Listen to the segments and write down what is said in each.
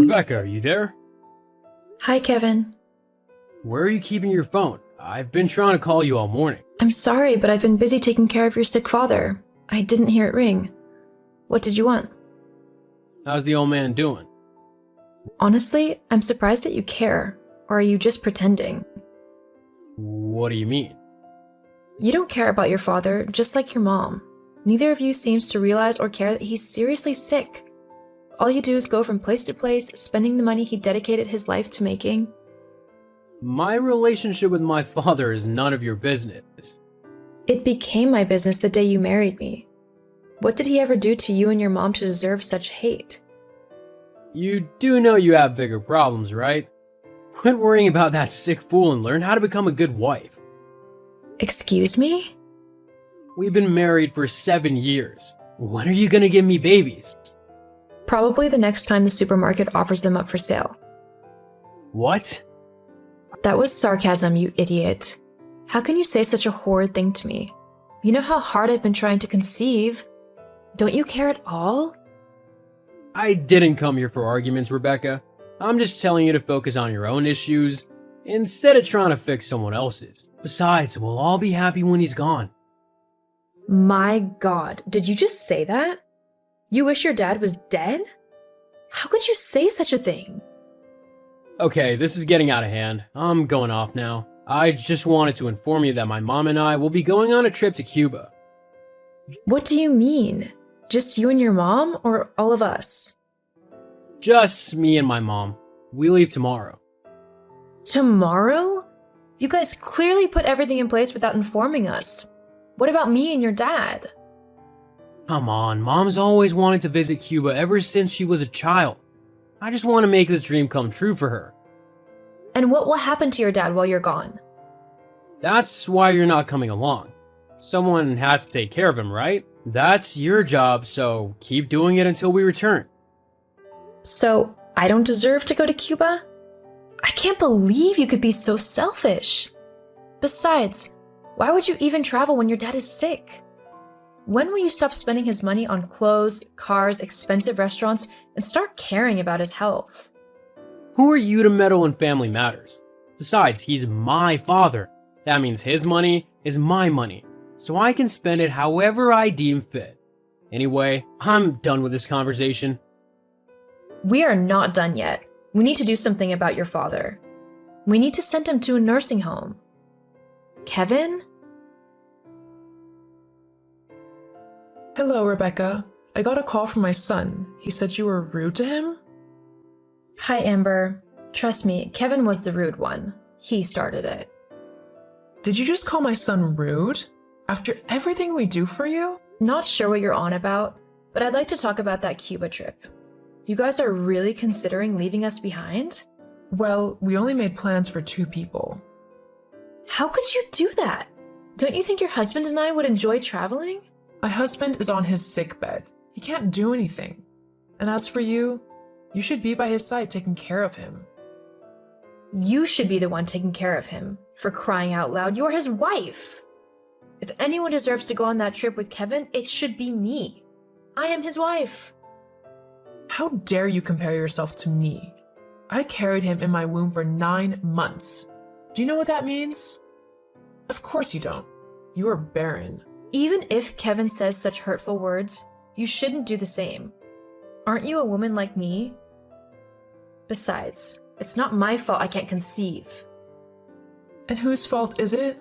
Rebecca, are you there? Hi, Kevin. Where are you keeping your phone? I've been trying to call you all morning. I'm sorry, but I've been busy taking care of your sick father. I didn't hear it ring. What did you want? How's the old man doing? Honestly, I'm surprised that you care. Or are you just pretending? What do you mean? You don't care about your father, just like your mom. Neither of you seems to realize or care that he's seriously sick. All you do is go from place to place, spending the money he dedicated his life to making. My relationship with my father is none of your business. It became my business the day you married me. What did he ever do to you and your mom to deserve such hate? You do know you have bigger problems, right? Quit worrying about that sick fool and learn how to become a good wife. Excuse me? We've been married for 7 years. When are you gonna give me babies? Probably the next time the supermarket offers them up for sale. What? That was sarcasm, you idiot. How can you say such a horrid thing to me? You know how hard I've been trying to conceive. Don't you care at all? I didn't come here for arguments, Rebecca. I'm just telling you to focus on your own issues instead of trying to fix someone else's. Besides, we'll all be happy when he's gone. My God, did you just say that? You wish your dad was dead? How could you say such a thing? Okay, this is getting out of hand. I'm going off now. I just wanted to inform you that my mom and I will be going on a trip to Cuba. What do you mean? Just you and your mom, or all of us? Just me and my mom. We leave tomorrow. Tomorrow? You guys clearly put everything in place without informing us. What about me and your dad? Come on, Mom's always wanted to visit Cuba ever since she was a child. I just want to make this dream come true for her. And what will happen to your dad while you're gone? That's why you're not coming along. Someone has to take care of him, right? That's your job, so keep doing it until we return. So, I don't deserve to go to Cuba? I can't believe you could be so selfish. Besides, why would you even travel when your dad is sick? When will you stop spending his money on clothes, cars, expensive restaurants, and start caring about his health? Who are you to meddle in family matters? Besides, he's my father. That means his money is my money, so I can spend it however I deem fit. Anyway, I'm done with this conversation. We are not done yet. We need to do something about your father. We need to send him to a nursing home. Kevin? Hello, Rebecca. I got a call from my son. He said you were rude to him? Hi, Amber. Trust me, Kevin was the rude one. He started it. Did you just call my son rude? After everything we do for you? Not sure what you're on about, but I'd like to talk about that Cuba trip. You guys are really considering leaving us behind? Well, we only made plans for 2 people. How could you do that? Don't you think your husband and I would enjoy traveling? My husband is on his sick bed. He can't do anything. And as for you, you should be by his side taking care of him. You should be the one taking care of him. For crying out loud, you're his wife. If anyone deserves to go on that trip with Kevin, it should be me. I am his wife. How dare you compare yourself to me? I carried him in my womb for 9 months. Do you know what that means? Of course you don't. You are barren. Even if Kevin says such hurtful words, you shouldn't do the same. Aren't you a woman like me? Besides, it's not my fault I can't conceive. And whose fault is it?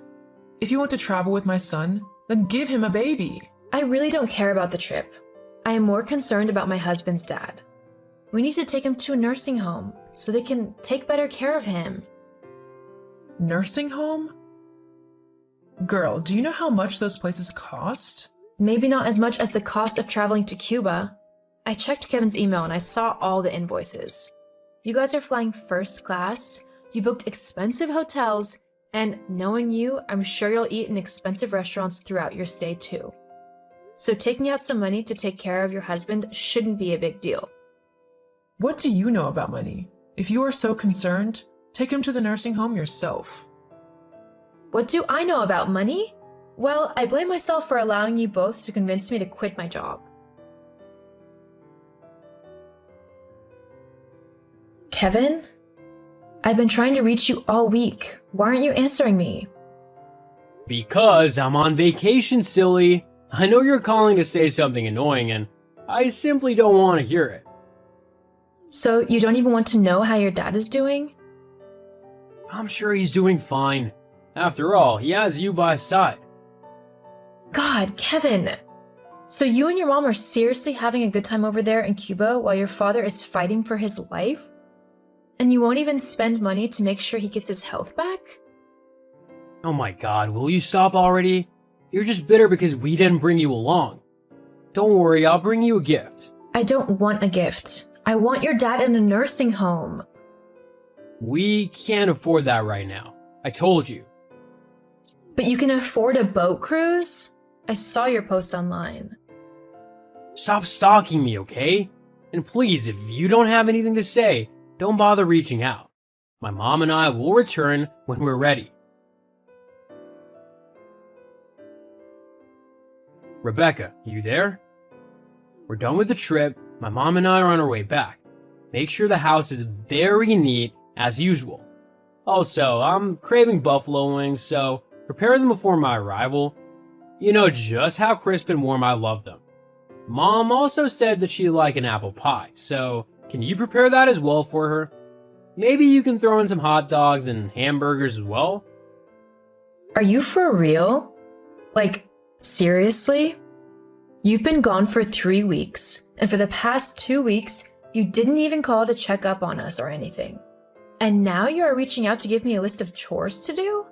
If you want to travel with my son, then give him a baby. I really don't care about the trip. I am more concerned about my husband's dad. We need to take him to a nursing home so they can take better care of him. Nursing home? Girl, do you know how much those places cost? Maybe not as much as the cost of traveling to Cuba. I checked Kevin's email and I saw all the invoices. You guys are flying first class, you booked expensive hotels, and knowing you, I'm sure you'll eat in expensive restaurants throughout your stay too. So taking out some money to take care of your husband shouldn't be a big deal. What do you know about money? If you are so concerned, take him to the nursing home yourself. What do I know about money? Well, I blame myself for allowing you both to convince me to quit my job. Kevin? I've been trying to reach you all week. Why aren't you answering me? Because I'm on vacation, silly. I know you're calling to say something annoying, and I simply don't want to hear it. So you don't even want to know how your dad is doing? I'm sure he's doing fine. After all, he has you by his side. God, Kevin! So you and your mom are seriously having a good time over there in Cuba while your father is fighting for his life? And you won't even spend money to make sure he gets his health back? Oh my god, will you stop already? You're just bitter because we didn't bring you along. Don't worry, I'll bring you a gift. I don't want a gift. I want your dad in a nursing home. We can't afford that right now. I told you. But you can afford a boat cruise? I saw your post online. Stop stalking me, okay? And please, if you don't have anything to say, don't bother reaching out. My mom and I will return when we're ready. Rebecca, you there? We're done with the trip. My mom and I are on our way back. Make sure the house is very neat as usual. Also, I'm craving buffalo wings, so prepare them before my arrival. You know just how crisp and warm I love them. Mom also said that she'd like an apple pie, so can you prepare that as well for her? Maybe you can throw in some hot dogs and hamburgers as well? Are you for real? Like, seriously? You've been gone for 3 weeks, and for the past 2 weeks, you didn't even call to check up on us or anything. And now you are reaching out to give me a list of chores to do?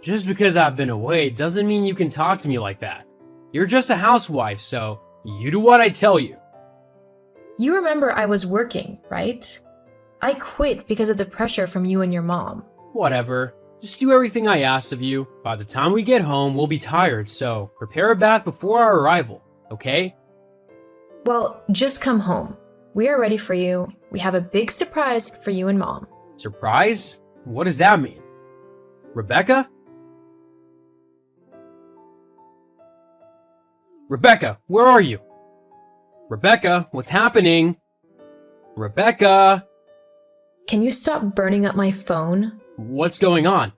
Just because I've been away doesn't mean you can talk to me like that. You're just a housewife, so you do what I tell you. You remember I was working, right? I quit because of the pressure from you and your mom. Whatever. Just do everything I asked of you. By the time we get home, we'll be tired, so prepare a bath before our arrival, okay? Well, just come home. We are ready for you. We have a big surprise for you and mom. Surprise? What does that mean? Rebecca? Rebecca, where are you? Rebecca, what's happening? Rebecca? Can you stop burning up my phone? What's going on?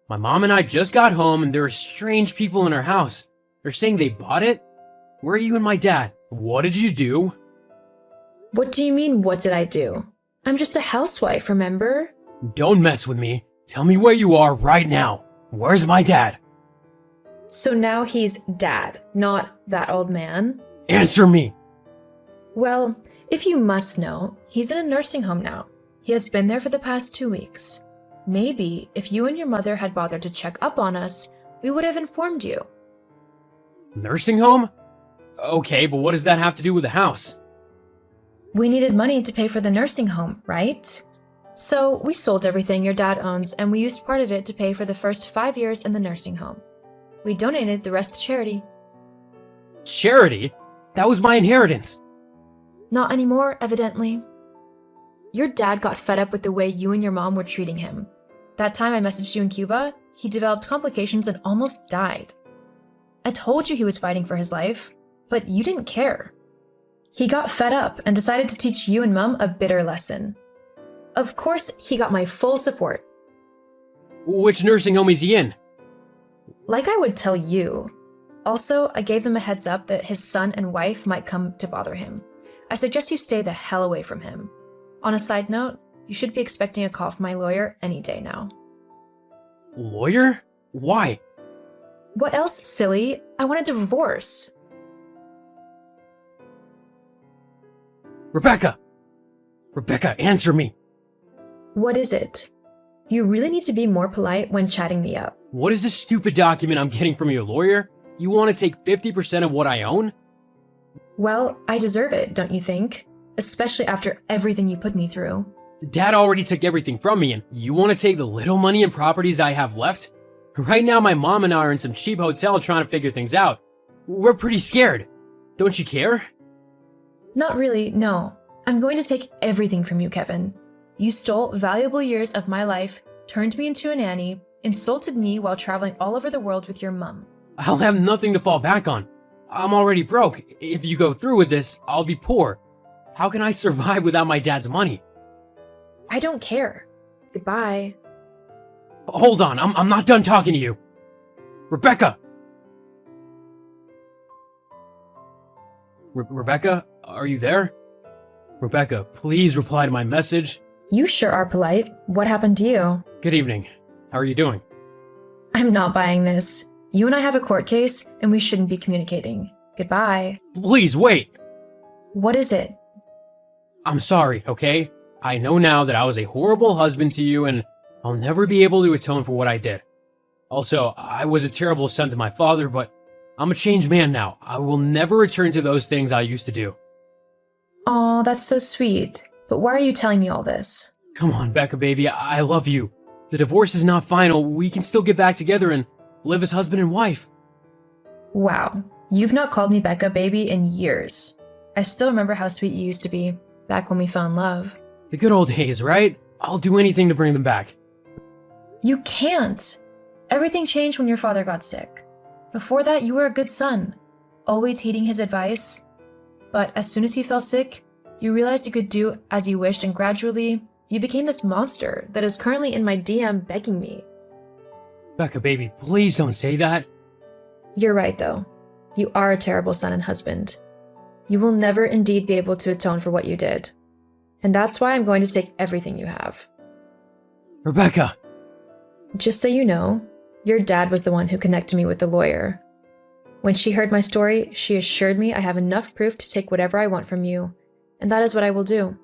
My mom and I just got home and there are strange people in our house. They're saying they bought it? Where are you and my dad? What did you do? What do you mean, what did I do? I'm just a housewife, remember? Don't mess with me. Tell me where you are right now. Where's my dad? So now he's dad, not that old man? Answer me. Well, if you must know, he's in a nursing home now. He has been there for the past 2 weeks. Maybe if you and your mother had bothered to check up on us, we would have informed you. Nursing home? Okay, but what does that have to do with the house? We needed money to pay for the nursing home, right? So we sold everything your dad owns and we used part of it to pay for the first 5 years in the nursing home. We donated the rest to charity. Charity? That was my inheritance. Not anymore, evidently. Your dad got fed up with the way you and your mom were treating him. That time I messaged you in Cuba, he developed complications and almost died. I told you he was fighting for his life, but you didn't care. He got fed up and decided to teach you and Mom a bitter lesson. Of course, he got my full support. Which nursing home is he in? Like I would tell you. Also, I gave them a heads up that his son and wife might come to bother him. I suggest you stay the hell away from him. On a side note, you should be expecting a call from my lawyer any day now. Lawyer? Why? What else, silly? I want a divorce. Rebecca! Rebecca, answer me! What is it? You really need to be more polite when chatting me up. What is this stupid document I'm getting from your lawyer? You want to take 50% of what I own? Well, I deserve it, don't you think? Especially after everything you put me through. Dad already took everything from me, and you want to take the little money and properties I have left? Right now, my mom and I are in some cheap hotel trying to figure things out. We're pretty scared. Don't you care? Not really, no. I'm going to take everything from you, Kevin. You stole valuable years of my life, turned me into a nanny, insulted me while traveling all over the world with your mom. I'll have nothing to fall back on. I'm already broke. If you go through with this, I'll be poor. How can I survive without my dad's money? I don't care. Goodbye. Hold on, I'm not done talking to you. Rebecca! Rebecca, are you there? Rebecca, please reply to my message. You sure are polite. What happened to you? Good evening. How are you doing? I'm not buying this. You and I have a court case, and we shouldn't be communicating. Goodbye. Please, wait! What is it? I'm sorry, okay? I know now that I was a horrible husband to you, and I'll never be able to atone for what I did. Also, I was a terrible son to my father, but I'm a changed man now. I will never return to those things I used to do. Aw, that's so sweet. But why are you telling me all this? Come on, Becca, baby, I love you. The divorce is not final. We can still get back together and live as husband and wife. Wow, you've not called me Becca baby in years. I still remember how sweet you used to be, back when we found love. The good old days, right? I'll do anything to bring them back. You can't! Everything changed when your father got sick. Before that, you were a good son, always heeding his advice. But as soon as he fell sick, you realized you could do as you wished, and gradually, you became this monster that is currently in my DM begging me. Becca, baby, please don't say that. You're right, though. You are a terrible son and husband. You will never indeed be able to atone for what you did. And that's why I'm going to take everything you have. Rebecca! Just so you know, your dad was the one who connected me with the lawyer. When she heard my story, she assured me I have enough proof to take whatever I want from you, and that is what I will do.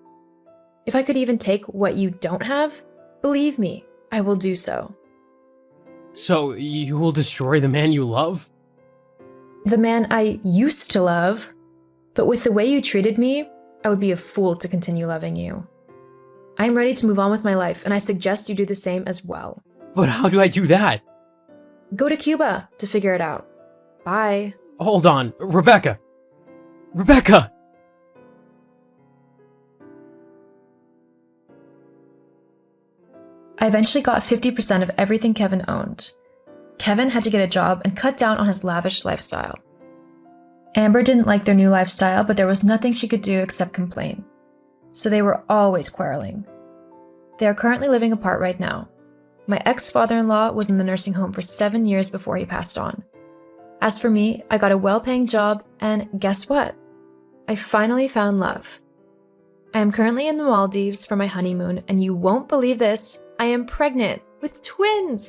If I could even take what you don't have, believe me, I will do so. So, you will destroy the man you love? The man I used to love, but with the way you treated me, I would be a fool to continue loving you. I am ready to move on with my life, and I suggest you do the same as well. But how do I do that? Go to Cuba to figure it out. Bye. Hold on, Rebecca! Rebecca! I eventually got 50% of everything Kevin owned. Kevin had to get a job and cut down on his lavish lifestyle. Amber didn't like their new lifestyle, but there was nothing she could do except complain. So they were always quarreling. They are currently living apart right now. My ex-father-in-law was in the nursing home for 7 years before he passed on. As for me, I got a well-paying job, and guess what? I finally found love. I am currently in the Maldives for my honeymoon, and you won't believe this, I am pregnant with twins!